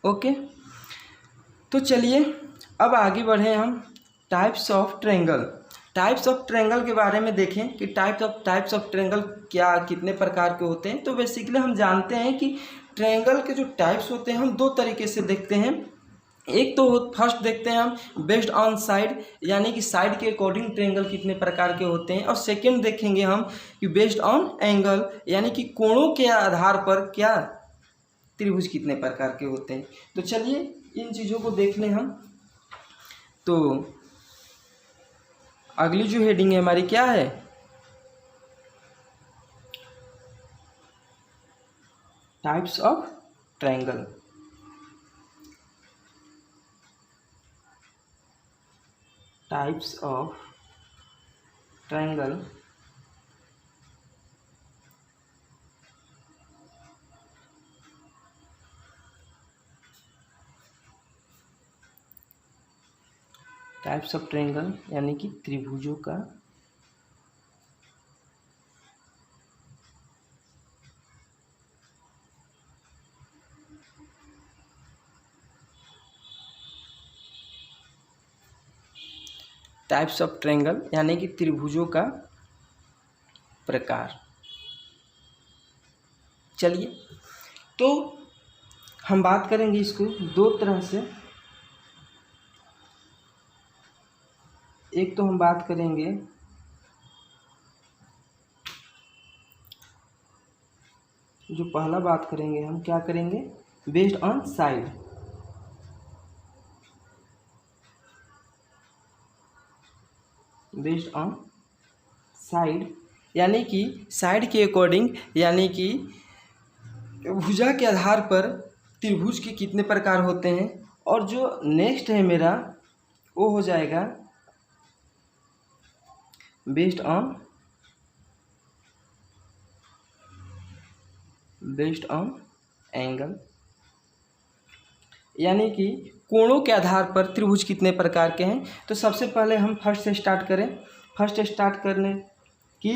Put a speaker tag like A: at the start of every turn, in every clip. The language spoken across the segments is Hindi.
A: ओके, तो चलिए अब आगे बढ़े हम types of triangle. Types of triangle के बारे में देखें कि टाइप्स ऑफ ट्रायंगल क्या कितने प्रकार के होते हैं। तो बेसिकली हम जानते हैं कि ट्रायंगल के जो टाइप्स होते हैं हम दो तरीके से देखते हैं। एक तो फर्स्ट देखते हैं हम बेस्ड ऑन साइड, यानी कि साइड के अकॉर्डिंग ट्रायंगल कितने प्रकार के होते हैं। और सेकंड देखेंगे हम कि बेस्ड ऑन एंगल, यानी कि कोणों के आधार पर क्या त्रिभुज कितने प्रकार के होते हैं। तो चलिए इन चीज़ों को देख लें हम। तो अगली जो हेडिंग है हमारी क्या है, types of triangle. Types of triangle types of triangle यानी कि त्रिभुजों का टाइप्स ऑफ ट्रायंगल यानी कि त्रिभुजों का प्रकार। चलिए तो हम बात करेंगे इसको दो तरह से। एक तो हम बात करेंगे जो पहला बात करेंगे हम क्या करेंगे, based on side. Based on side यानी कि साइड के अकॉर्डिंग, यानी कि भुजा के आधार पर त्रिभुज के कितने प्रकार होते हैं। और जो नेक्स्ट है मेरा वो हो जाएगा बेस्ड ऑन एंगल, यानी कि कोणों के आधार पर त्रिभुज कितने प्रकार के हैं। तो सबसे पहले हम फर्स्ट से स्टार्ट करें। फर्स्ट स्टार्ट करने की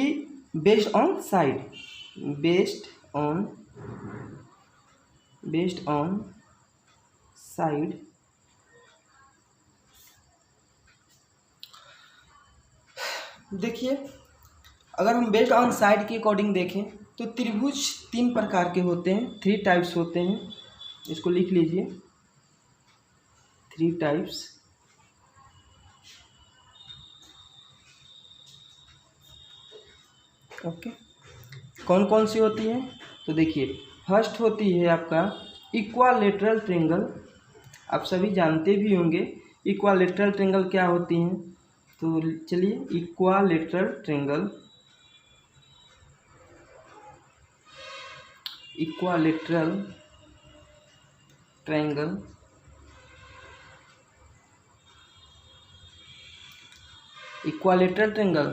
A: based on side. Based on side देखिए, अगर हम बेस्ड ऑन साइड के अकॉर्डिंग देखें तो त्रिभुज तीन प्रकार के होते हैं, 3 टाइप्स होते हैं। इसको लिख लीजिए, 3 टाइप्स। ओके, कौन कौन सी होती है तो देखिए, फर्स्ट होती है आपका इक्वालेटरल ट्रायंगल। आप सभी जानते भी होंगे इक्वालेटरल ट्रायंगल क्या होती हैं। तो चलिए इक्वालेटरल ट्रायंगल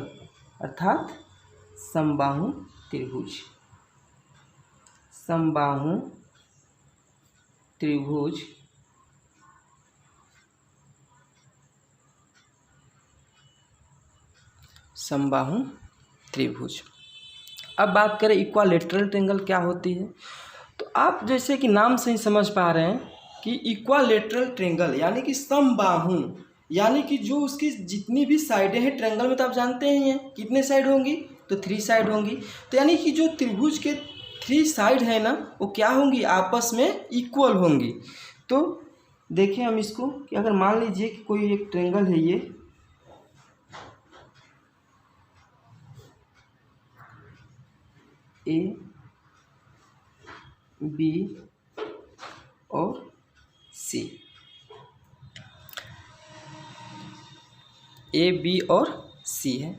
A: अर्थात समबाहु त्रिभुज। समबाहु त्रिभुज अब बात करें इक्वालेटरल ट्रायंगल क्या होती है। तो आप जैसे कि नाम से ही समझ पा रहे हैं कि इक्वालेटरल ट्रायंगल यानी कि समबाहु, यानी कि जो उसकी जितनी भी साइडें हैं ट्रायंगल में, तो आप जानते ही हैं कितने साइड होंगी, तो 3 साइड होंगी। तो यानी कि जो त्रिभुज के 3 साइड है ना, वो क्या होंगी, आपस में इक्वल होंगी। तो देखें हम इसको कि अगर मान लीजिए कि कोई एक ट्रायंगल है, ये ए बी और सी, ए बी और सी है।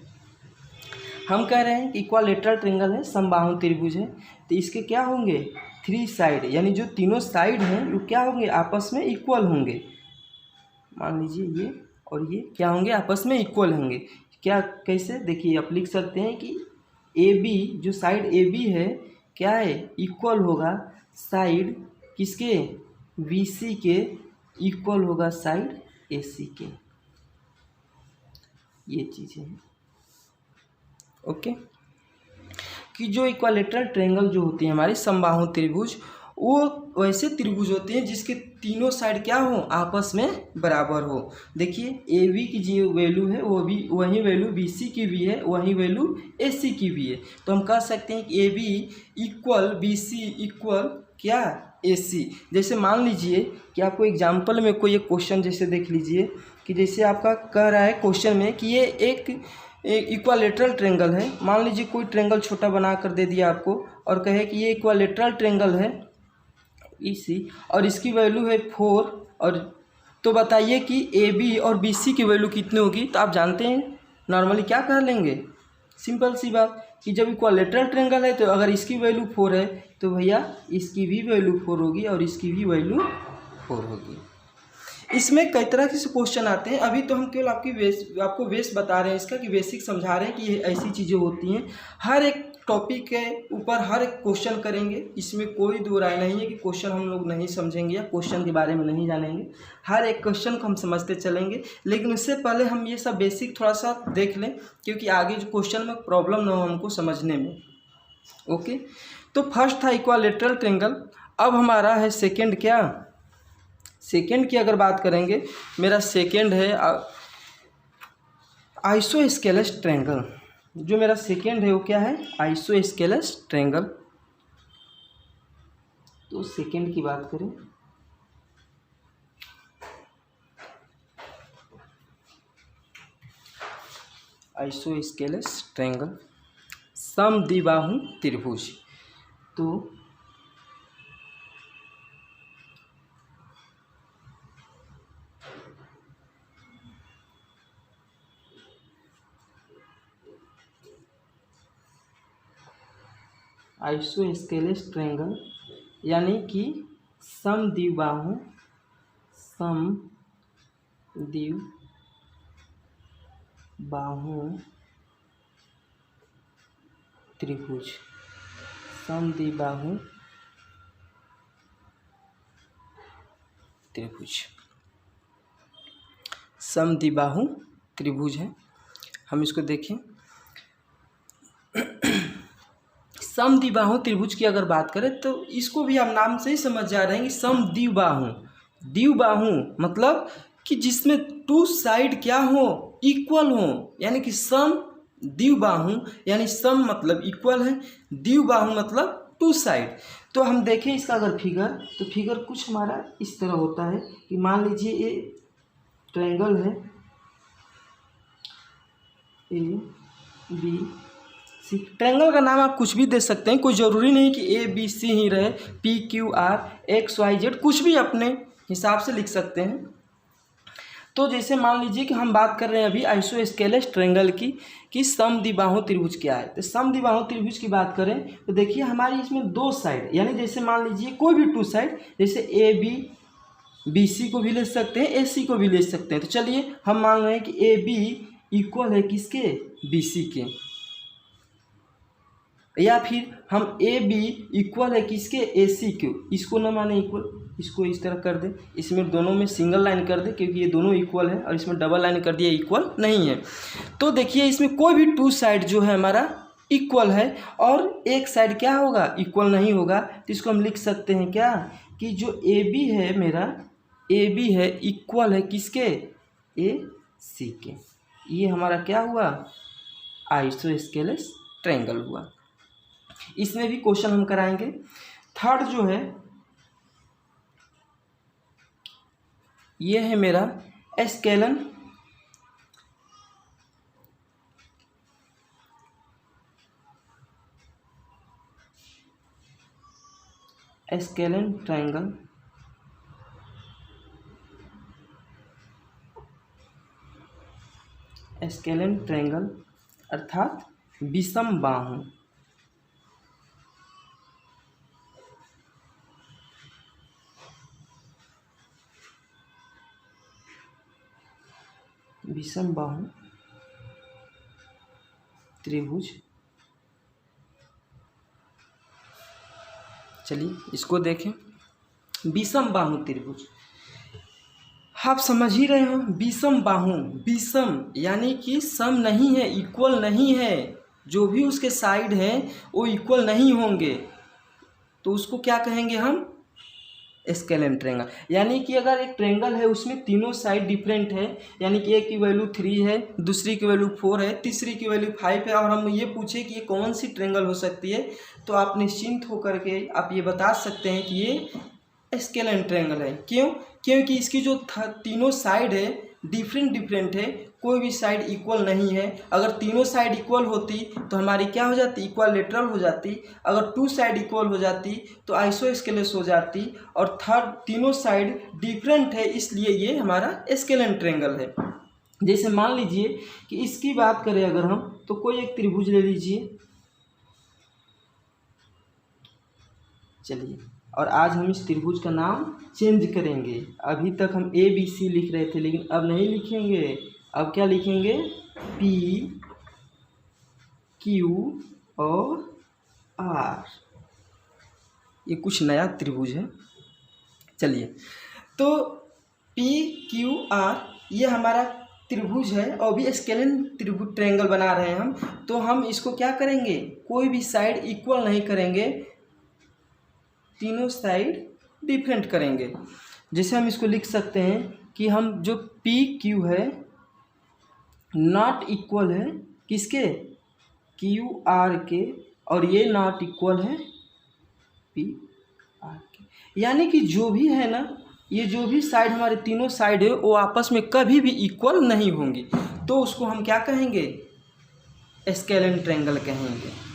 A: हम कह रहे हैं कि इक्वालेटरल ट्रायंगल है, समबाहु त्रिभुज है। तो इसके क्या होंगे, 3 साइड, यानी जो तीनों साइड हैं वो क्या होंगे, आपस में इक्वल होंगे। मान लीजिए ये और ये क्या होंगे, आपस में इक्वल होंगे। क्या, कैसे, देखिए आप लिख सकते हैं कि ए बी, जो साइड ए बी है क्या है, इक्वल होगा साइड किसके, बी सी के, इक्वल होगा साइड ए सी के। ये चीज़ें हैं। ओके, कि जो इक्वालेटरल ट्रायंगल जो होती है हमारी समबाहु त्रिभुज, वो वैसे त्रिभुज होते हैं जिसके तीनों साइड क्या हो, आपस में बराबर हो। देखिए ए बी की जो वैल्यू है वो भी वही वैल्यू बी सी की भी है, वही वैल्यू ए सी की भी है। तो हम कह सकते हैं कि A B equal B C equal क्या, ए सी। जैसे मान लीजिए कि आपको एग्जाम्पल में कोई एक क्वेश्चन जैसे देख लीजिए कि जैसे आपका कह रहा है क्वेश्चन में कि ये एक इक्वालेटरल ट्रेंगल है। मान लीजिए कोई ट्रेंगल छोटा बना कर दे दिया आपको और कहे कि ये इक्वालेटरल ट्रेंगल है इसी और इसकी वैल्यू है 4 और तो बताइए कि ए बी और बी सी की वैल्यू कितनी होगी। तो आप जानते हैं नॉर्मली क्या कर लेंगे, सिंपल सी बात कि जब इक्वालेटरल ट्रेंगल है तो अगर इसकी वैल्यू 4 है तो भैया इसकी भी वैल्यू 4 होगी और इसकी भी वैल्यू 4 होगी। इसमें कई तरह के क्वेश्चन आते हैं। अभी तो हम केवल आपको बेस बता रहे हैं इसका, कि बेसिक समझा रहे हैं कि ये ऐसी चीज़ें होती हैं। हर एक टॉपिक के ऊपर हर एक क्वेश्चन करेंगे, इसमें कोई दो राय नहीं है कि क्वेश्चन हम लोग नहीं समझेंगे या क्वेश्चन के बारे में नहीं जानेंगे। हर एक क्वेश्चन को हम समझते चलेंगे, लेकिन उससे पहले हम ये सब बेसिक थोड़ा सा देख लें क्योंकि आगे जो क्वेश्चन में प्रॉब्लम ना हो हमको समझने में। ओके, तो फर्स्ट था इक्वालेटरल ट्रेंगल। अब हमारा है सेकेंड। क्या सेकेंड की अगर बात करेंगे, मेरा सेकेंड है आइसोस्केलस ट्रेंगल। जो मेरा सेकेंड है वो क्या है, आइसोस्केलस ट्रेंगल। तो सेकेंड की बात करें, आइसोस्केलस ट्रेंगल समद्विबाहु त्रिभुज। तो आइसोस्केलस ट्रेंगल यानी कि समद्विबाहु त्रिभुज, समद्विबाहु त्रिभुज, समद्विबाहु त्रिभुज है। हम इसको देखें, समद्विबाहु त्रिभुज की अगर बात करें तो इसको भी हम नाम से ही समझ जा रहे हैं कि समद्विबाहु। द्विबाहु मतलब कि जिसमें टू साइड क्या हो, इक्वल हो, यानी कि सम द्विबाहु, यानी सम मतलब इक्वल है, द्विबाहु मतलब टू साइड। तो हम देखें इसका अगर फिगर, तो फिगर कुछ हमारा इस तरह होता है कि मान लीजिए ये ट्रायंगल है ए बी सी। ट्रायंगल का नाम आप कुछ भी दे सकते हैं, कोई ज़रूरी नहीं कि ए बी सी ही रहे, P Q R X Y Z कुछ भी अपने हिसाब से लिख सकते हैं। तो जैसे मान लीजिए कि हम बात कर रहे हैं अभी आइसोस्केलस ट्रायंगल की कि समद्विबाहु त्रिभुज क्या है। तो समद्विबाहु त्रिभुज की बात करें तो देखिए हमारी इसमें दो साइड, यानी जैसे मान लीजिए कोई भी टू साइड, जैसे ए बी बी सी को भी ले सकते हैं, ए सी को भी ले सकते हैं। तो चलिए हम मान रहे हैं कि ए बी इक्वल है किसके, बी सी के, या फिर हम ए बी इक्वल है किसके, ए सी के। इसको न माने इक्वल, इसको इस तरह कर दे, इसमें दोनों में सिंगल लाइन कर दे क्योंकि ये दोनों इक्वल है, और इसमें डबल लाइन कर दिया इक्वल नहीं है। तो देखिए इसमें कोई भी टू साइड जो है हमारा इक्वल है और एक साइड क्या होगा, इक्वल नहीं होगा। तो इसको हम लिख सकते हैं क्या कि जो ए बी है मेरा, ए बी है इक्वल है किसके, ए सी के। ये हमारा क्या हुआ, आइसोस्केलस ट्रायंगल हुआ। इसमें भी क्वेश्चन हम कराएंगे। थर्ड जो है ये है मेरा स्केलन ट्रायंगल। स्केलन ट्रायंगल अर्थात विषम बाहु। विषम बाहु त्रिभुज। चलिए इसको देखें, विषम बाहु त्रिभुज। आप समझ ही रहे हो, विषम बाहु, विषम यानी कि सम नहीं है, इक्वल नहीं है, जो भी उसके साइड हैं वो इक्वल नहीं होंगे, तो उसको क्या कहेंगे हम, स्केलेन ट्रेंगल, यानी कि अगर एक ट्रेंगल है उसमें तीनों साइड डिफरेंट है, यानी कि एक की वैल्यू 3 है, दूसरी की वैल्यू 4 है, तीसरी की वैल्यू 5 है, और हम ये पूछे कि ये कौन सी ट्रेंगल हो सकती है, तो आप निश्चिंत होकर के आप ये बता सकते हैं कि ये स्केलेन ट्रेंगल है। क्यों? क्योंकि इसकी जो तीनों साइड है डिफरेंट है, कोई भी साइड इक्वल नहीं है। अगर तीनों साइड इक्वल होती तो हमारी क्या हो जाती, इक्वालेटरल हो जाती। अगर 2 साइड इक्वल हो जाती तो आइसोस्केलेस हो जाती, और तीनों साइड डिफरेंट है, इसलिए ये हमारा स्केलेन ट्रेंगल है। जैसे मान लीजिए कि इसकी बात करें अगर हम, तो कोई एक त्रिभुज ले लीजिए, चलिए, और आज हम इस त्रिभुज का नाम चेंज करेंगे। अभी तक हम ABC लिख रहे थे, लेकिन अब नहीं लिखेंगे, अब क्या लिखेंगे, P, Q और R। ये कुछ नया त्रिभुज है। चलिए, तो P, Q, R ये हमारा त्रिभुज है, और भी स्केलेन त्रिभुज ट्रेंगल बना रहे हैं हम। तो हम इसको क्या करेंगे, कोई भी साइड इक्वल नहीं करेंगे, तीनों साइड डिफरेंट करेंगे। जैसे हम इसको लिख सकते हैं कि हम जो पी क्यू है नॉट इक्वल है किसके, क्यू आर के, और ये नॉट इक्वल है पी आर के। यानी कि जो भी है ना, ये जो भी साइड हमारे तीनों साइड है वो आपस में कभी भी इक्वल नहीं होंगी, तो उसको हम क्या कहेंगे, स्केलेन ट्रेंगल कहेंगे।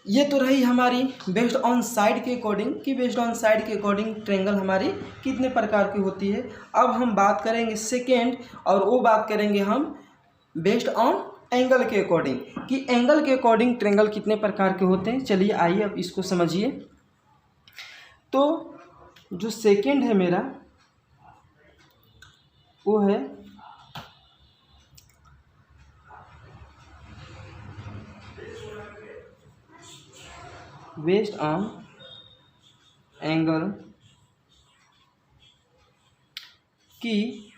A: ये तो रही हमारी बेस्ड ऑन साइड के अकॉर्डिंग, कि बेस्ड ऑन साइड के अकॉर्डिंग ट्रेंगल हमारी कितने प्रकार की होती है। अब हम बात करेंगे सेकेंड, और वो बात करेंगे हम बेस्ड ऑन एंगल के अकॉर्डिंग, कि एंगल के अकॉर्डिंग ट्रेंगल कितने प्रकार के होते हैं। चलिए आइए अब इसको समझिए। तो जो सेकेंड है मेरा, वो है बेस्ड ऑन एंगल, कि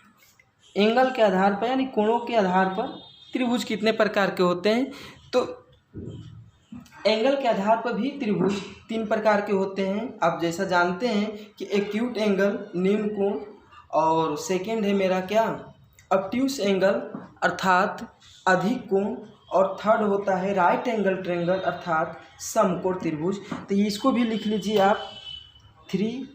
A: एंगल के आधार पर यानी कोणों के आधार पर त्रिभुज कितने प्रकार के होते हैं। तो एंगल के आधार पर भी त्रिभुज 3 प्रकार के होते हैं। आप जैसा जानते हैं कि एक्यूट एंगल निम्न कोण, और सेकेंड है मेरा क्या, ऑब्ट्यूस एंगल अर्थात अधिक कोण, और थर्ड होता है राइट एंगल ट्रेंगल अर्थात समकोण त्रिभुज। तो इसको भी लिख लीजिए आप, 3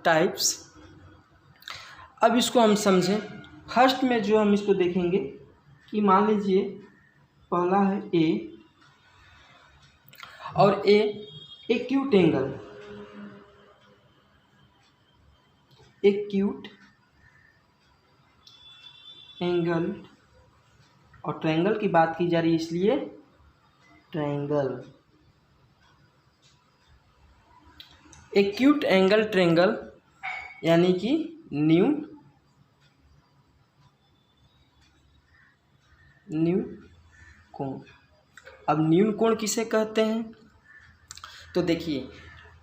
A: टाइप्स, अब इसको हम समझें। फर्स्ट में जो हम इसको देखेंगे कि मान लीजिए पहला है ए, और ए एक्यूट एंगल, एक्यूट एंगल, और ट्रायंगल की बात की जा रही है इसलिए ट्रायंगल, एक्यूट एंगल ट्रायंगल, यानी कि न्यून कोण। अब न्यून कोण किसे कहते हैं, तो देखिए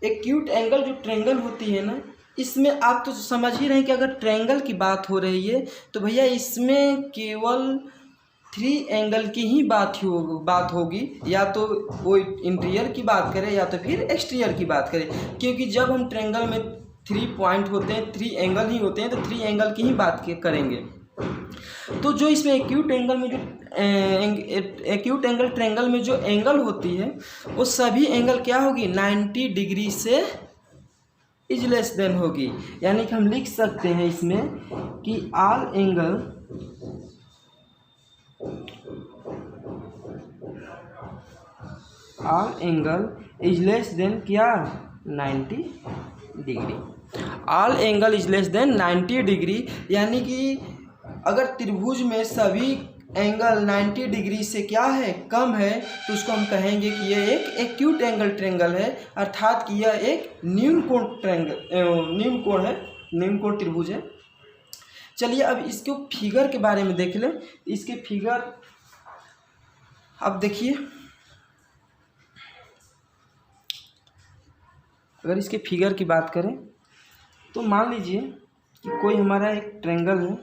A: एक्यूट एंगल जो ट्रायंगल होती है ना, इसमें आप तो समझ ही रहे हैं कि अगर ट्रायंगल की बात हो रही है तो भैया इसमें केवल 3 एंगल की ही बात होगी, या तो वो इंटीरियर की बात करें या तो फिर एक्सटीरियर की बात करें, क्योंकि जब हम ट्रायंगल में 3 पॉइंट होते हैं, 3 एंगल ही होते हैं, तो 3 एंगल की ही बात करेंगे। तो जो इसमें एक्यूट एंगल में जो एक्यूट एंगल ट्रायंगल में जो एंगल होती है वो सभी एंगल क्या होगी, 90 डिग्री से इज लेस देन होगी। यानी कि हम लिख सकते हैं इसमें कि all angle is less than क्या, 90 degree. All angle is less than 90 degree, यानी कि अगर त्रिभुज में सभी एंगल 90 डिग्री से क्या है, कम है, तो उसको हम कहेंगे कि यह एक एक्यूट एंगल ट्रायंगल है, अर्थात कि यह एक न्यून कोण है, न्यून कोण त्रिभुज है। चलिए अब इसको फिगर के बारे में देख लें। इसके फिगर अब देखिए, अगर इसके फिगर की बात करें तो मान लीजिए कि कोई हमारा एक ट्रायंगल है,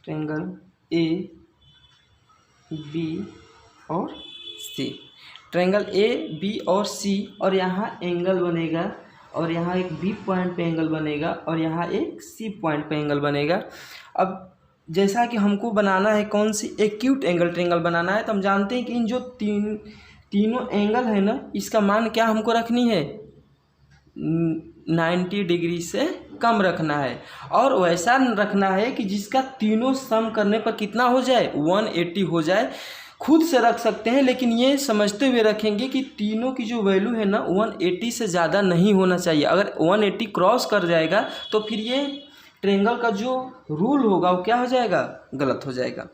A: ट्रायंगल ए बी और सी, ट्रायंगल ए बी और सी, और यहाँ एंगल बनेगा और यहाँ एक बी पॉइंट पे एंगल बनेगा और यहाँ एक सी पॉइंट पे एंगल बनेगा। अब जैसा कि हमको बनाना है कौन सी, एक्यूट एंगल ट्रायंगल बनाना है, तो हम जानते हैं कि इन जो तीनों एंगल है ना, इसका मान क्या हमको रखनी है, 90 डिग्री से कम रखना है, और वैसा रखना है कि जिसका तीनों सम करने पर कितना हो जाए, 180 हो जाए। खुद से रख सकते हैं, लेकिन ये समझते हुए रखेंगे कि तीनों की जो वैल्यू है ना 180 से ज़्यादा नहीं होना चाहिए। अगर 180 क्रॉस कर जाएगा तो फिर ये ट्रायंगल का जो रूल होगा वो क्या हो जाएगा, गलत हो जाएगा।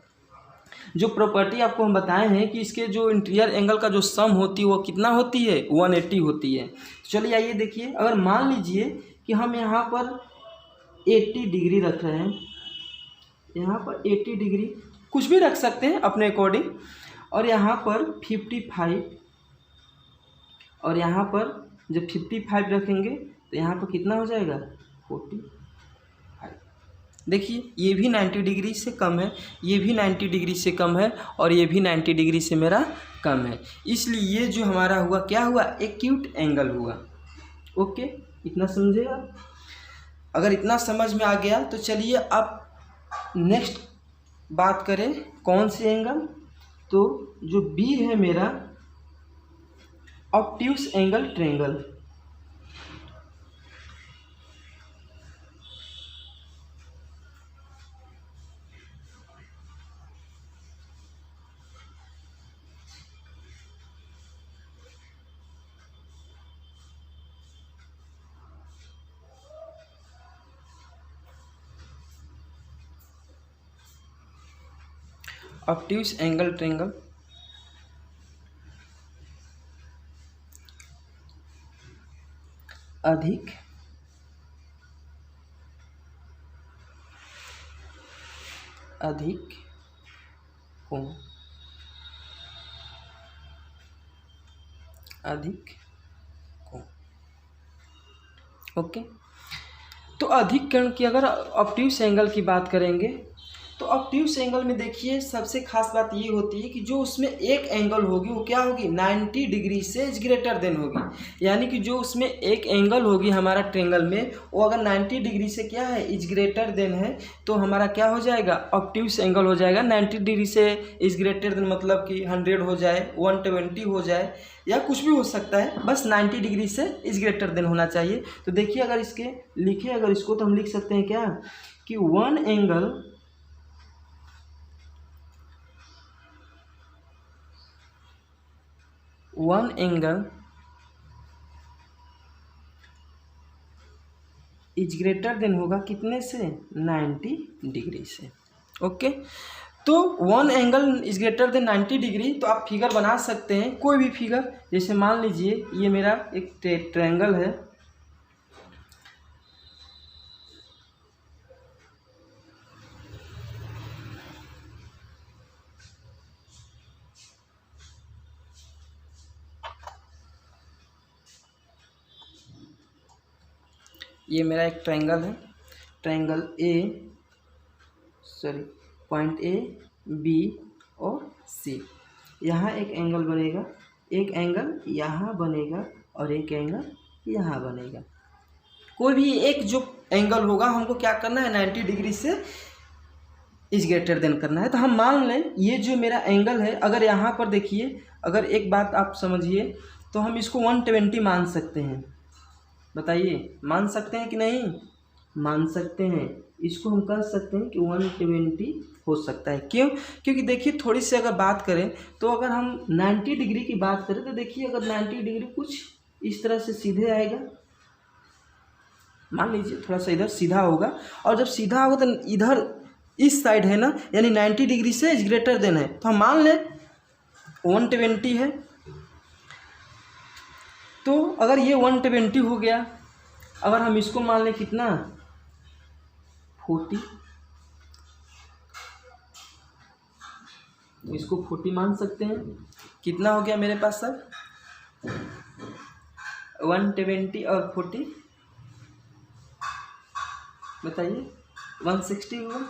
A: जो प्रॉपर्टी आपको हम बताए हैं कि इसके जो इंटीरियर एंगल का जो सम होती है वो कितना होती है, 180 होती है। तो चलिए आइए देखिए, अगर मान लीजिए कि हम यहाँ पर 80 डिग्री रख रहे हैं, यहाँ पर 80 डिग्री कुछ भी रख सकते हैं अपने अकॉर्डिंग, और यहाँ पर 55, और यहाँ पर जब 55 रखेंगे तो यहाँ पर कितना हो जाएगा, 45। देखिए ये भी 90 डिग्री से कम है, ये भी 90 डिग्री से कम है, और ये भी 90 डिग्री से मेरा कम है, इसलिए ये जो हमारा हुआ क्या हुआ, एक्यूट एंगल हुआ। ओके, इतना समझे आप? अगर इतना समझ में आ गया तो चलिए अब नेक्स्ट बात करें कौन से एंगल, तो जो बी है मेरा obtuse angle triangle. Obtuse angle triangle अधिक कोण, अधिक कोण। ओके, तो अधिक कोण की अगर ऑब्ट्यूस एंगल की बात करेंगे तो ऑब्ट्यूस एंगल में देखिए सबसे खास बात ये होती है कि जो उसमें एक एंगल होगी वो क्या होगी, 90 डिग्री से इज ग्रेटर देन होगी। यानी कि जो उसमें एक एंगल होगी हमारा ट्रायंगल में, वो अगर 90 डिग्री से क्या है, इज ग्रेटर देन है, तो हमारा क्या हो जाएगा, ऑब्ट्यूस एंगल हो जाएगा। 90 डिग्री से इज ग्रेटर देन मतलब कि 100 हो जाए, 120 हो जाए, या कुछ भी हो सकता है, बस 90 डिग्री से इज ग्रेटर देन होना चाहिए। तो देखिए अगर इसके लिखे, अगर इसको तो हम लिख सकते हैं क्या, कि one angle is greater than होगा कितने से, 90 डिग्री से। ओके, तो one angle is greater than 90 degree, तो आप फिगर बना सकते हैं कोई भी फिगर। जैसे मान लीजिए ये मेरा एक ट्रायंगल है, ये मेरा एक ट्रायंगल है, ट्रायंगल पॉइंट ए बी और सी। यहाँ एक एंगल बनेगा, एक एंगल यहाँ बनेगा और एक एंगल यहाँ बनेगा। कोई भी एक जो एंगल होगा हमको क्या करना है, 90 डिग्री से इज ग्रेटर देन करना है। तो हम मान लें ये जो मेरा एंगल है, अगर यहाँ पर देखिए, अगर एक बात आप समझिए, तो हम इसको 120 मान सकते हैं। बताइए मान सकते हैं कि नहीं, मान सकते हैं। इसको हम कह सकते हैं कि 120 हो सकता है। क्यों? क्योंकि देखिए थोड़ी सी अगर बात करें तो अगर हम 90 डिग्री की बात करें तो देखिए अगर 90 डिग्री कुछ इस तरह से सीधे आएगा, मान लीजिए थोड़ा सा इधर सीधा होगा, और जब सीधा होगा तो इधर इस साइड है ना, यानी 90 डिग्री से इज ग्रेटर देन है, तो हम मान लें 120 है। तो अगर ये 120 हो गया, अगर हम इसको मान लें कितना, 40, इसको 40 मान सकते हैं। कितना हो गया मेरे पास सर, 120 और 40 बताइए, 160 हुआ।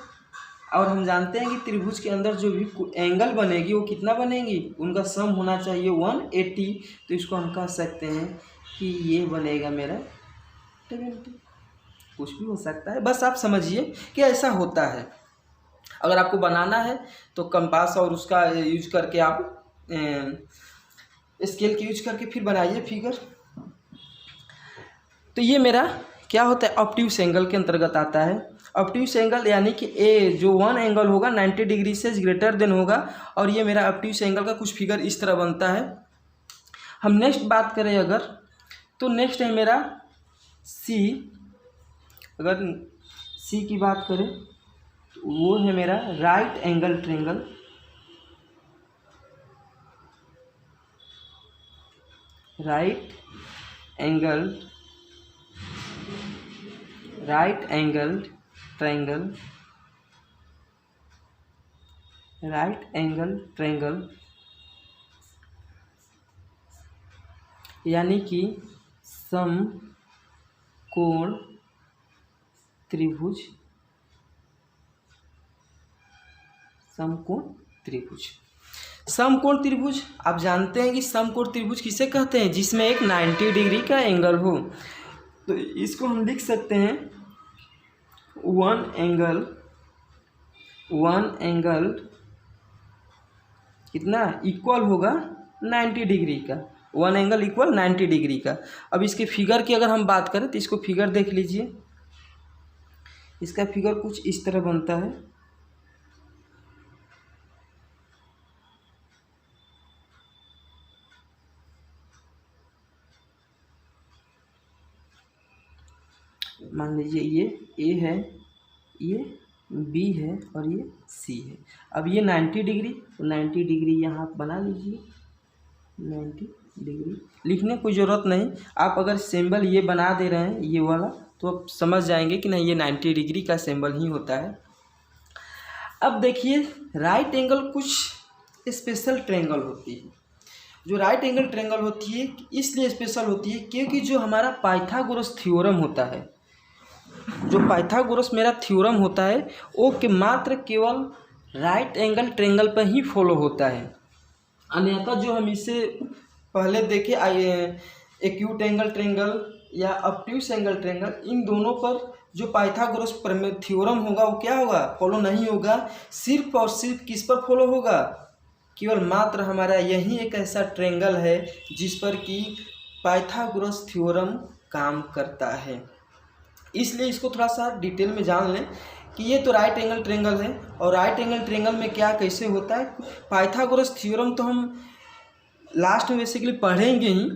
A: और हम जानते हैं कि त्रिभुज के अंदर जो भी एंगल बनेगी वो कितना बनेगी, उनका सम होना चाहिए 180। तो इसको हम कह सकते हैं कि ये बनेगा मेरा 70। कुछ भी हो सकता है, बस आप समझिए कि ऐसा होता है। अगर आपको बनाना है तो कंपास और उसका यूज करके आप स्केल के यूज करके फिर बनाइए फिगर। तो ये मेरा क्या होता है, ऑब्ट्यूस एंगल के अंतर्गत आता है। ऑब्ट्यूस एंगल यानी कि ए जो वन एंगल होगा 90 डिग्री से ग्रेटर देन होगा, और ये मेरा ऑब्ट्यूस एंगल का कुछ फिगर इस तरह बनता है। हम नेक्स्ट बात करें अगर, तो नेक्स्ट है मेरा सी। अगर सी की बात करें तो वो है मेरा right angle triangle. Right angle triangle, right angle triangle यानी कि समकोण त्रिभुज। समकोण त्रिभुज आप जानते हैं कि समकोण त्रिभुज किसे कहते हैं, जिसमें एक 90 डिग्री का एंगल हो। तो इसको हम लिख सकते हैं वन एंगल कितना इक्वल होगा 90 डिग्री का, वन एंगल इक्वल 90 डिग्री का। अब इसके फिगर की अगर हम बात करें तो इसको फिगर देख लीजिए। इसका फिगर कुछ इस तरह बनता है। मान लीजिए ये ए है, ये बी है और ये सी है। अब ये 90 डिग्री, तो 90 डिग्री यहाँ आप बना लीजिए। 90 डिग्री लिखने की कोई ज़रूरत नहीं, आप अगर सिंबल ये बना दे रहे हैं ये वाला, तो आप समझ जाएंगे कि नहीं ये 90 डिग्री का सिंबल ही होता है। अब देखिए राइट एंगल कुछ स्पेशल ट्रायंगल होती है। जो राइट एंगल ट्रायंगल होती है इसलिए स्पेशल होती है क्योंकि जो हमारा पाइथागोरस थ्योरम होता है, जो पाइथागोरस मेरा थ्योरम होता है वो के मात्र केवल राइट एंगल ट्रायंगल पर ही फॉलो होता है। अन्यथा जो हम इसे पहले देखे एक्यूट एंगल ट्रायंगल या ऑब्ट्यूस एंगल ट्रायंगल, इन दोनों पर जो पाइथागोरस थ्योरम होगा वो क्या होगा, फॉलो नहीं होगा। सिर्फ और सिर्फ किस पर फॉलो होगा, केवल मात्र हमारा यही एक ऐसा ट्रायंगल है जिस पर कि पाइथागोरस थ्योरम काम करता है। इसलिए इसको थोड़ा सा डिटेल में जान लें कि ये तो राइट एंगल ट्रायंगल है, और राइट एंगल ट्रायंगल में क्या कैसे होता है। पाइथागोरस थ्योरम तो हम लास्ट में बेसिकली पढ़ेंगे ही,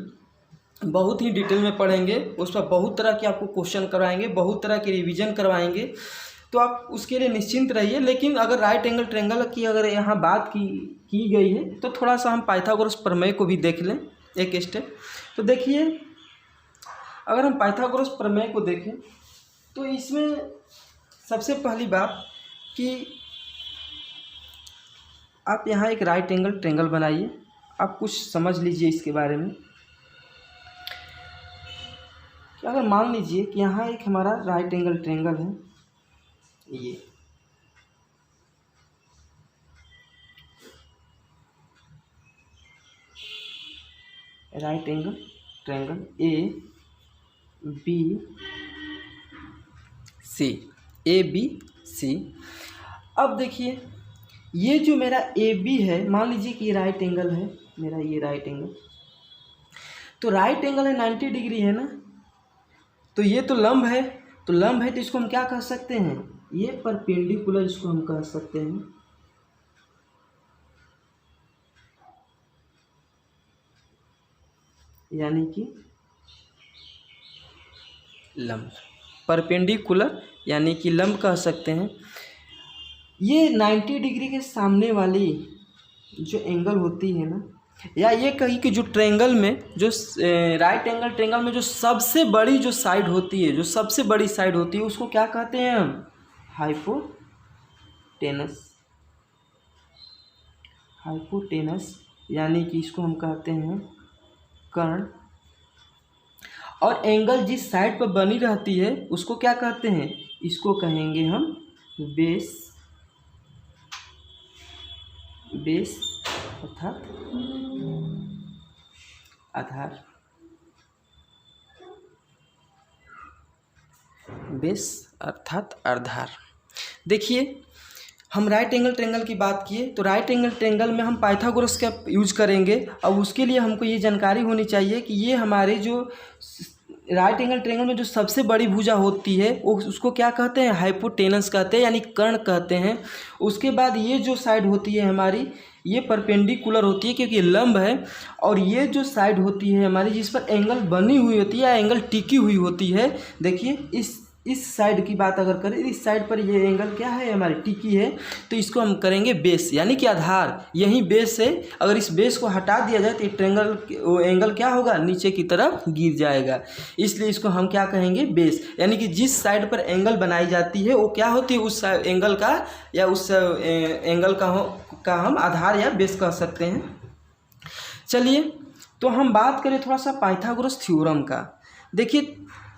A: बहुत ही डिटेल में पढ़ेंगे, उस पर बहुत तरह के आपको क्वेश्चन करवाएंगे, बहुत तरह के रिवीजन करवाएंगे, तो आप उसके लिए निश्चिंत रहिए। लेकिन अगर राइट एंगल ट्रायंगल की अगर यहाँ बात की गई है तो थोड़ा सा हम पाइथागोरस प्रमेय को भी देख लें एक स्टेप। तो देखिए अगर हम पाइथागोरस प्रमेय को देखें तो इसमें सबसे पहली बात कि आप यहाँ एक राइट एंगल ट्रायंगल बनाइए। आप कुछ समझ लीजिए इसके बारे में कि अगर मान लीजिए कि यहाँ एक हमारा राइट एंगल ट्रायंगल है, ये right angle triangle A B C. अब देखिए ये जो मेरा ए बी है, मान लीजिए कि ये राइट एंगल है मेरा, ये राइट एंगल, तो राइट एंगल है 90 डिग्री है ना, तो ये तो लंब है, तो लंब है तो इसको हम क्या कह सकते हैं, ये परपेंडिकुलर इसको हम कह सकते हैं। यानी कि लंब, परपेंडिकुलर यानी कि लंब कह सकते हैं। ये 90 डिग्री के सामने वाली जो एंगल होती है ना, या ये कहीं कि जो ट्रायंगल में जो राइट एंगल ट्रायंगल में जो सबसे बड़ी जो साइड होती है, जो सबसे बड़ी साइड होती है उसको क्या कहते हैं हम, हाइपोटेनस यानी कि इसको हम कहते हैं कर्ण। और एंगल जिस साइड पर बनी रहती है उसको क्या कहते हैं, इसको कहेंगे हम बेस बेस अर्थात आधार, बेस अर्थात आधार। देखिए हम राइट एंगल ट्रायंगल की बात किए तो राइट एंगल ट्रायंगल में हम पाइथागोरस का यूज करेंगे। अब उसके लिए हमको ये जानकारी होनी चाहिए कि ये हमारे जो राइट एंगल ट्रायंगल में जो सबसे बड़ी भुजा होती है वो उसको क्या कहते हैं, हाइपोटेनस कहते हैं, यानी कर्ण कहते हैं। उसके बाद ये जो साइड होती है हमारी, ये परपेंडिकुलर होती है क्योंकि लंब है, और ये जो साइड होती है हमारी जिस पर एंगल बनी हुई होती है या एंगल टिकी हुई होती है, देखिए इस साइड की बात अगर करें, इस साइड पर ये एंगल क्या है हमारी टिकी है, तो इसको हम करेंगे बेस यानी कि आधार। यही बेस है, अगर इस बेस को हटा दिया जाए तो ये ट्रायंगल वो एंगल क्या होगा, नीचे की तरफ गिर जाएगा। इसलिए इसको हम क्या कहेंगे, बेस। यानी कि जिस साइड पर एंगल बनाई जाती है वो क्या होती है, उस एंगल का या उस एंगल का हम आधार या बेस कह सकते हैं। चलिए तो हम बात करें थोड़ा सा पाइथागोरस थ्योरम का। देखिए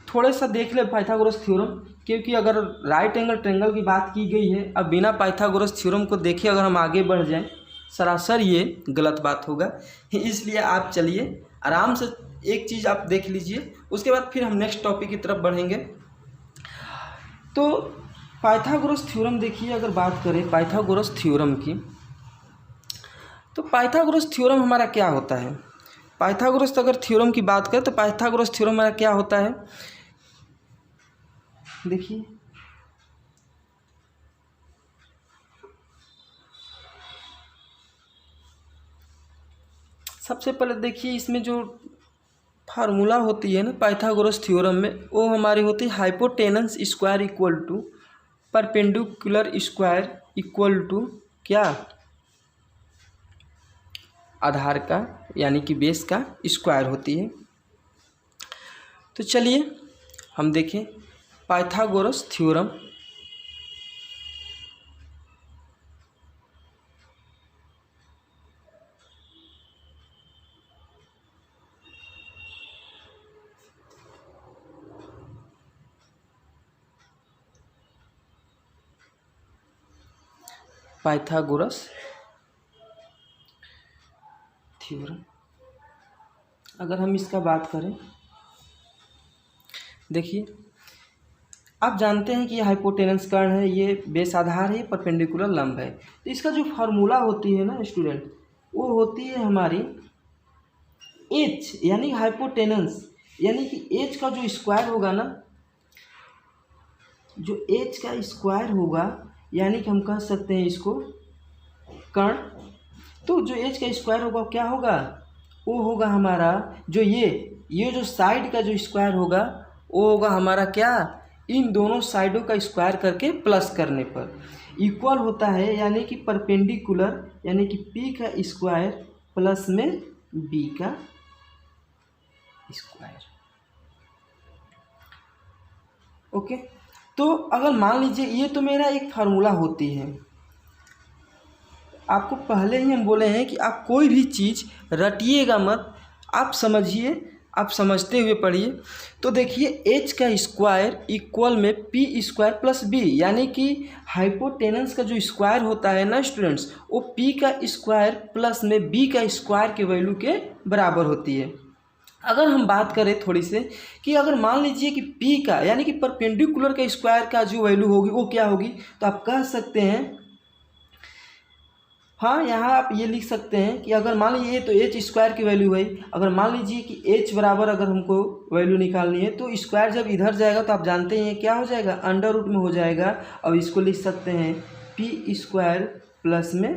A: थोड़ा सा देख ले पाइथागोरस थ्योरम, क्योंकि अगर राइट एंगल ट्रायंगल की बात की गई है, अब बिना पाइथागोरस थ्योरम को देखे अगर हम आगे बढ़ जाएं सरासर ये गलत बात होगा। इसलिए आप चलिए आराम से एक चीज़ आप देख लीजिए, उसके बाद फिर हम नेक्स्ट टॉपिक की तरफ बढ़ेंगे। तो पाइथागोरस थ्योरम देखिए, अगर बात करें पाइथागोरस थ्योरम की, तो पाइथागोरस थ्योरम हमारा क्या होता है। पाइथागोरस अगर थ्योरम की बात करें तो पाइथागोरस थ्योरम हमारा क्या होता है, देखिए सबसे पहले देखिए इसमें जो फार्मूला होती है ना पाइथागोरस थ्योरम में, वो हमारी होती है hypotenuse square equal to perpendicular square equal to क्या, आधार का यानी कि बेस का स्क्वायर होती है। तो चलिए हम देखें पाइथागोरस थ्योरम। पाइथागोरस थ्योरम अगर हम इसका बात करें, देखिए आप जानते हैं कि ये हाइपोटेनस कर्ण है, ये बेस आधार है, परपेंडिकुलर लंब है। तो इसका जो फार्मूला होती है ना स्टूडेंट, वो होती है हमारी एच यानी हाइपोटेनस, यानी कि एच का जो स्क्वायर होगा ना, जो एच का स्क्वायर होगा यानी कि हम कह सकते हैं इसको कर्ण। तो जो एच का स्क्वायर होगा क्या होगा, वो होगा हमारा जो ये जो साइड का जो स्क्वायर होगा वो होगा हमारा क्या, इन दोनों साइडों का स्क्वायर करके प्लस करने पर इक्वल होता है, यानी कि परपेंडिकुलर यानी कि पी का स्क्वायर प्लस में बी का स्क्वायर। ओके, तो अगर मान लीजिए ये तो मेरा एक फार्मूला होती है, आपको पहले ही हम बोले हैं कि आप कोई भी चीज़ रटिएगा मत, आप समझिए, आप समझते हुए पढ़िए। तो देखिए एच का स्क्वायर इक्वल में पी स्क्वायर प्लस बी, यानी कि हाइपोटेनस का जो स्क्वायर होता है ना स्टूडेंट्स, वो पी का स्क्वायर प्लस में बी का स्क्वायर के वैल्यू के बराबर होती है। अगर हम बात करें थोड़ी से कि अगर मान लीजिए कि पी का यानी कि परपेंडिकुलर का स्क्वायर का जो वैल्यू होगी वो क्या होगी, तो आप कह सकते हैं, हाँ यहाँ आप ये लिख सकते हैं कि अगर मान लीजिए तो एच स्क्वायर की वैल्यू है, अगर मान लीजिए कि एच बराबर अगर हमको वैल्यू निकालनी है तो स्क्वायर जब इधर जाएगा तो आप जानते हैं क्या हो जाएगा, अंडर रूट में हो जाएगा, और इसको लिख सकते हैं पी स्क्वायर प्लस में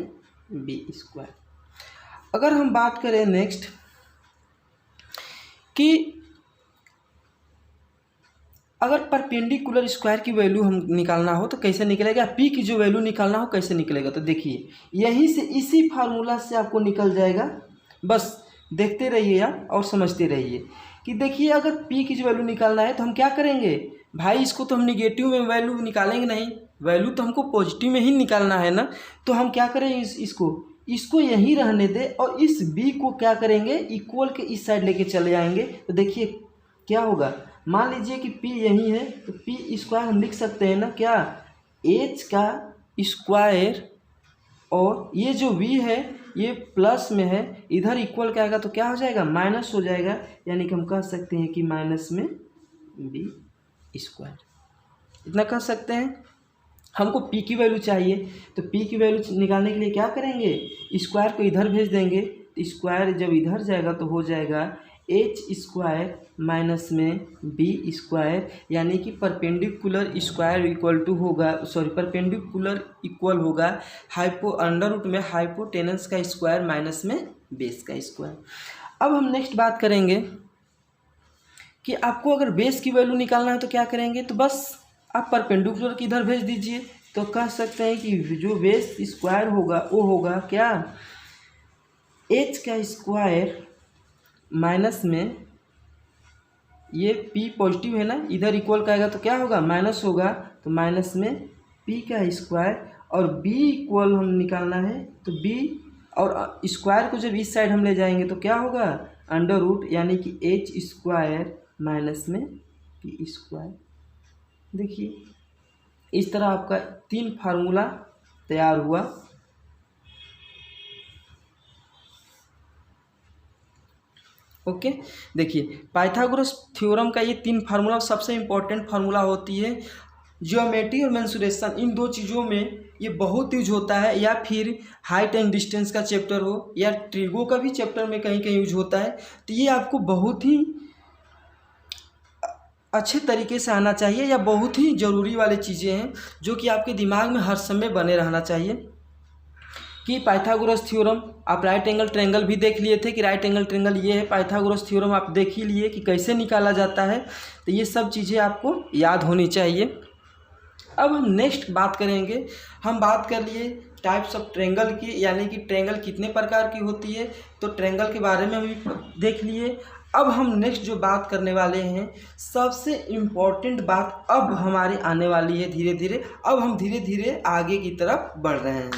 A: बी स्क्वायर। अगर हम बात करें नेक्स्ट कि अगर परपेंडिकुलर स्क्वायर की वैल्यू हम निकालना हो तो कैसे निकलेगा, पी की जो वैल्यू निकालना हो कैसे निकलेगा, तो देखिए यहीं से इसी फार्मूला से आपको निकल जाएगा। बस देखते रहिए आप और समझते रहिए कि देखिए अगर पी की जो वैल्यू निकालना है तो हम क्या करेंगे भाई, इसको तो हम निगेटिव में वैल्यू निकालेंगे नहीं, वैल्यू तो हमको पॉजिटिव में ही निकालना है ना। तो हम क्या करें, इसको यहीं रहने दें और इस बी को क्या करेंगे, इक्वल के इस साइड लेके चले जाएंगे। तो देखिए क्या होगा, मान लीजिए कि P यही है तो P स्क्वायर हम लिख सकते हैं ना क्या, H का स्क्वायर और ये जो v है ये प्लस में है, इधर इक्वल क्या आएगा तो क्या हो जाएगा माइनस हो जाएगा, यानी कि हम कह सकते हैं कि माइनस में b स्क्वायर, इतना कह सकते हैं। हमको p की वैल्यू चाहिए तो p की वैल्यू निकालने के लिए क्या करेंगे, स्क्वायर को इधर भेज देंगे, तो स्क्वायर जब इधर जाएगा तो हो जाएगा h स्क्वायर माइनस में b स्क्वायर, यानी कि परपेंडिकुलर स्क्वायर इक्वल टू होगा, सॉरी परपेंडिकुलर इक्वल होगा हाइपो अंडर रूट में हाइपोटेनस का स्क्वायर माइनस में बेस का स्क्वायर। अब हम नेक्स्ट बात करेंगे कि आपको अगर बेस की वैल्यू निकालना है तो क्या करेंगे, तो बस आप परपेंडिकुलर की इधर भेज दीजिए, तो कह सकते हैं कि जो बेस स्क्वायर होगा वो होगा क्या h का स्क्वायर माइनस में ये p पॉजिटिव है ना, इधर इक्वल का आएगा तो क्या होगा माइनस होगा, तो माइनस में p का स्क्वायर, और b इक्वल हम निकालना है तो b और स्क्वायर को जब इस साइड हम ले जाएंगे तो क्या होगा अंडर रूट, यानी कि h स्क्वायर माइनस में p स्क्वायर। देखिए इस तरह आपका 3 फार्मूला तैयार हुआ। ओके, देखिए पाइथागोरस थ्योरम का ये 3 फार्मूला सबसे इम्पोर्टेंट फार्मूला होती है। ज्योमेट्री और मेंसुरेशन इन दो चीज़ों में ये बहुत यूज होता है, या फिर हाइट एंड डिस्टेंस का चैप्टर हो या ट्रिगो का भी चैप्टर में कहीं कहीं यूज होता है। तो ये आपको बहुत ही अच्छे तरीके से आना चाहिए, या बहुत ही ज़रूरी वाली चीज़ें हैं जो कि आपके दिमाग में हर समय बने रहना चाहिए। कि पाइथागोरस थ्योरम आप राइट एंगल ट्रायंगल भी देख लिए थे कि राइट एंगल ट्रायंगल ये है, पाइथागोरस थ्योरम आप देख ही लिए कि कैसे निकाला जाता है, तो ये सब चीज़ें आपको याद होनी चाहिए। अब हम नेक्स्ट बात करेंगे, हम बात कर लिए टाइप्स ऑफ ट्रायंगल की, यानी कि ट्रायंगल कितने प्रकार की होती है, तो ट्रायंगल के बारे में भी देख लिए। अब हम नेक्स्ट जो बात करने वाले हैं, सबसे इम्पोर्टेंट बात अब हमारी आने वाली है धीरे धीरे। अब हम धीरे धीरे आगे की तरफ बढ़ रहे हैं।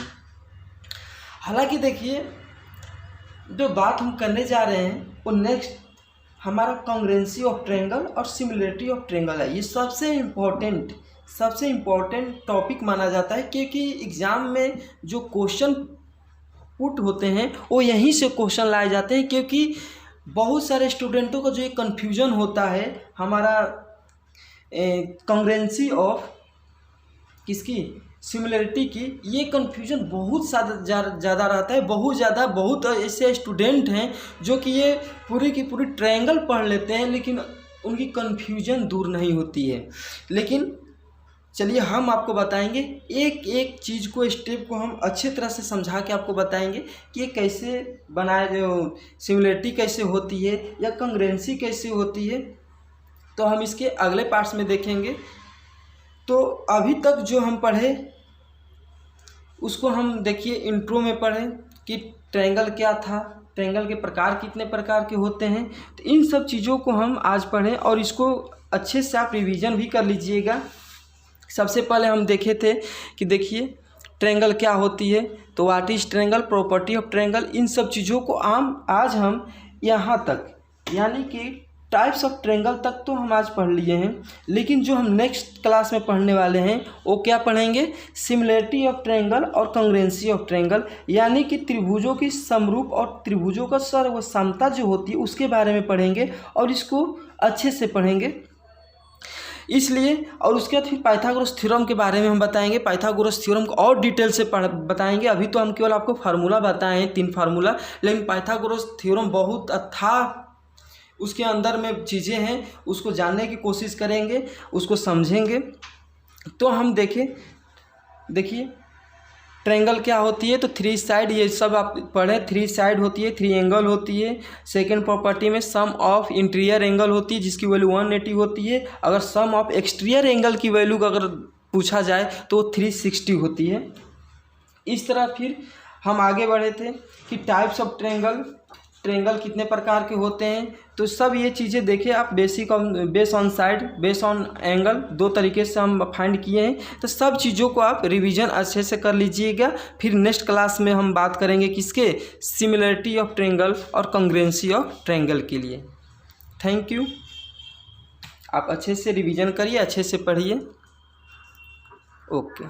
A: हालांकि देखिए जो बात हम करने जा रहे हैं वो नेक्स्ट हमारा कॉन्ग्रुएंसी ऑफ ट्रायंगल और सिमिलरिटी ऑफ ट्रायंगल है। ये सबसे इम्पोर्टेंट टॉपिक माना जाता है, क्योंकि एग्ज़ाम में जो क्वेश्चन पुट होते हैं वो यहीं से क्वेश्चन लाए जाते हैं। क्योंकि बहुत सारे स्टूडेंटों का जो एक कन्फ्यूजन होता है हमारा कॉन्ग्रुएंसी ऑफ किसकी सिमिलरिटी की, ये कन्फ्यूजन बहुत ज़्यादा रहता है। बहुत ऐसे स्टूडेंट हैं जो कि ये पूरी की पूरी ट्रायंगल पढ़ लेते हैं लेकिन उनकी कन्फ्यूजन दूर नहीं होती है। लेकिन चलिए हम आपको बताएंगे एक एक चीज़ को, स्टेप को हम अच्छे तरह से समझा के आपको बताएंगे कि ये कैसे बनाए, जो सिमिलरिटी कैसे होती है या कॉन्ग्रुएंसी कैसे होती है, तो हम इसके अगले पार्ट्स में देखेंगे। तो अभी तक जो हम पढ़े उसको हम देखिए इंट्रो में पढ़े कि ट्रायंगल क्या था, ट्रायंगल के प्रकार कितने प्रकार के होते हैं, तो इन सब चीज़ों को हम आज पढ़ें और इसको अच्छे से आप रिवीजन भी कर लीजिएगा। सबसे पहले हम देखे थे कि देखिए ट्रायंगल क्या होती है, तो what is triangle, property of triangle, इन सब चीज़ों को आज हम यहाँ तक यानी कि टाइप्स ऑफ ट्रायंगल तक तो हम आज पढ़ लिए हैं। लेकिन जो हम नेक्स्ट क्लास में पढ़ने वाले हैं वो क्या पढ़ेंगे, सिमिलरिटी ऑफ ट्रायंगल और कॉन्ग्रुएंसी ऑफ ट्रायंगल, यानी कि त्रिभुजों की समरूप और त्रिभुजों का सर्वसमता जो होती है उसके बारे में पढ़ेंगे और इसको अच्छे से पढ़ेंगे इसलिए। और उसके बाद फिर पाइथागोरस थ्योरम के बारे में हम बताएंगे, पाइथागोरस थ्योरम को और डिटेल से बताएंगे। अभी तो हम केवल आपको फार्मूला बताए हैं 3 फार्मूला, लेकिन पाइथागोरस थ्योरम बहुत अथाह उसके अंदर में चीज़ें हैं, उसको जानने की कोशिश करेंगे, उसको समझेंगे। तो हम देखिए ट्रायंगल क्या होती है, तो 3 साइड, ये सब आप पढ़ें, 3 साइड होती है, 3 एंगल होती है। सेकंड प्रॉपर्टी में सम ऑफ इंटीरियर एंगल होती है जिसकी वैल्यू 180 होती है। अगर सम ऑफ एक्सटीरियर एंगल की वैल्यू अगर पूछा जाए तो 360 होती है। इस तरह फिर हम आगे बढ़े थे कि टाइप्स ऑफ ट्रायंगल कितने प्रकार के होते हैं, तो सब ये चीज़ें देखिए आप, base on side, base on angle, 2 तरीके से हम फाइंड किए हैं। तो सब चीज़ों को आप रिवीजन अच्छे से कर लीजिएगा। फिर नेक्स्ट क्लास में हम बात करेंगे किसके, सिमिलरिटी ऑफ ट्रायंगल और कॉन्ग्रुएंसी ऑफ ट्रायंगल के लिए। Thank you. आप अच्छे से रिवीजन करिए, अच्छे से पढ़िए। ओके।